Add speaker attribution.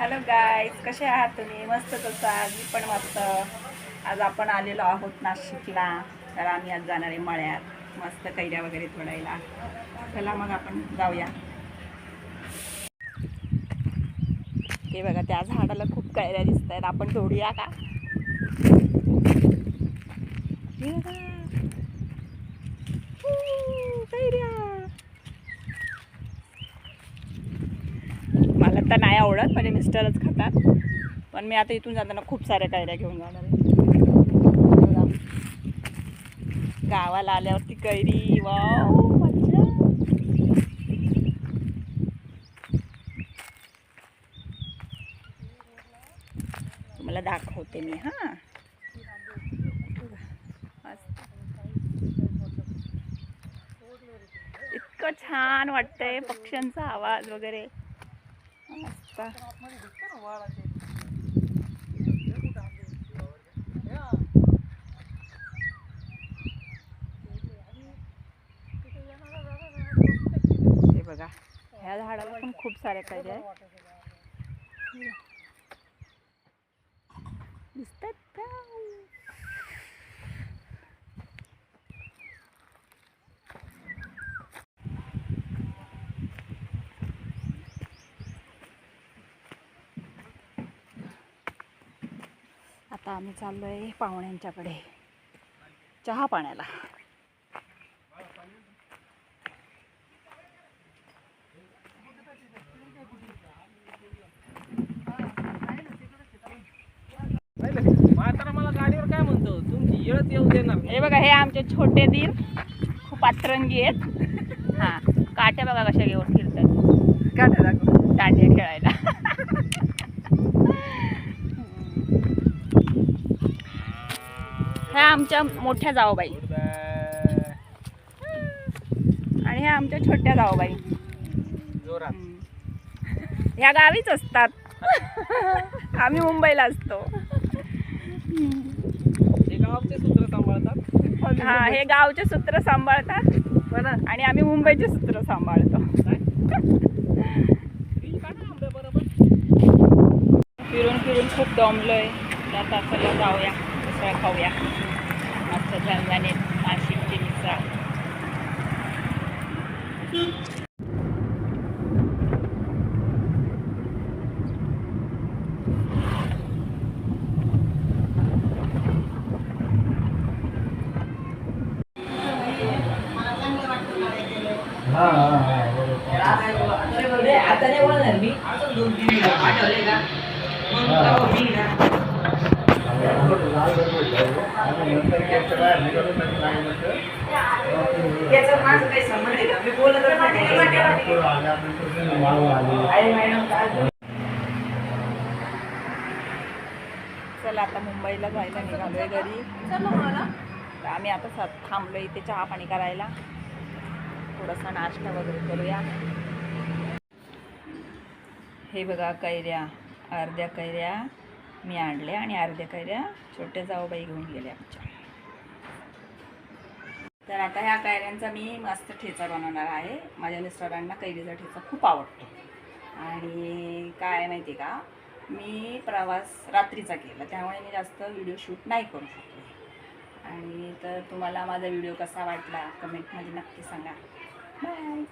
Speaker 1: Hello guys, कसे आहात तुम्ही? मस्त तसं आज मी पण मस्त. आज आपण आलेलो आहोत नाशिकला. तर आम्ही आज जाणार आहे मळ्यात मस्त कैऱ्या वगैरे तोडायला. चला मग आपण जाऊया. हे बघा, त्या झाडाला खूप कैऱ्या दिसत आहेत. आपण तोडूया का? कैऱ्या मला तर नाही आवडत, माझे मिस्टरच खातात. पण मी आता इथून जाताना खूप साऱ्या कैऱ्या घेऊन जाणार आहे. गावाला आल्यावरती कैरी, वाव मज्जा. तुम्हाला दाखवते मी. हां, इतकं छान वाटतंय, पक्ष्यांचा आवाज वगैरे मस्त. हे बघा, ह्या झाडाला पण खूप साऱ्या कैऱ्या आहेत. दिसतात का? आता आम्ही चाललोय पाहुण्यांच्याकडे चहा पाण्याला.
Speaker 2: मला गाडीवर काय म्हणतो, तुमची येळच येऊ देणार.
Speaker 1: हे बघा, हे आमचे छोटे दीर खूप अतरंगी आहेत. हा, काट्या बघा कशा घेऊन फिरतात. काट्या दाखव, दांडे खेळायला. ह्या आमच्या मोठ्या जाऊबाई आणि ह्या आमच्या छोट्या जाऊबाई. ह्या गावीच असतात. आम्ही मुंबईला असतो.
Speaker 2: हे गावचे सूत्र सांभाळतात.
Speaker 1: हा, हे गावचे सूत्र सांभाळतात आणि आम्ही मुंबईचे सूत्र सांभाळतो. फिरून फिरून खूप दमलोय. आता चला जाऊया, मिसळ खाऊया. मस्त झणझणीत नाशिकची मिसळ. आता नाही बोलणार मी. अजून 2-3 पाठवले का? काही संबंध आहे का? मी बोलतच नाही. चला आता मुंबईला जायला निघालोय घरी. तर आम्ही आता थांबलो इथे चहा पाणी करायला. थोडासा नाश्ता वगैरे करूया. हे बघा कैऱ्या, अर्ध्या कैऱ्या मी आणल्या आणि अर्ध्या कैऱ्या छोट्या जाऊबाई घेऊन गेल्या आमच्या. तर आता ह्या कैऱ्यांचा मी मस्त ठेचा बनवणार आहे. माझ्या मिस्टरांना कैरीचा ठेचा खूप आवडतो. आणि काय माहिती का, मी प्रवास रात्रीचा केला, त्यामुळे मी जास्त व्हिडिओ शूट नाही करू शकले. आणि तर तुम्हाला माझा व्हिडिओ कसा वाटला कमेंटमध्ये नक्की सांगा. बाय.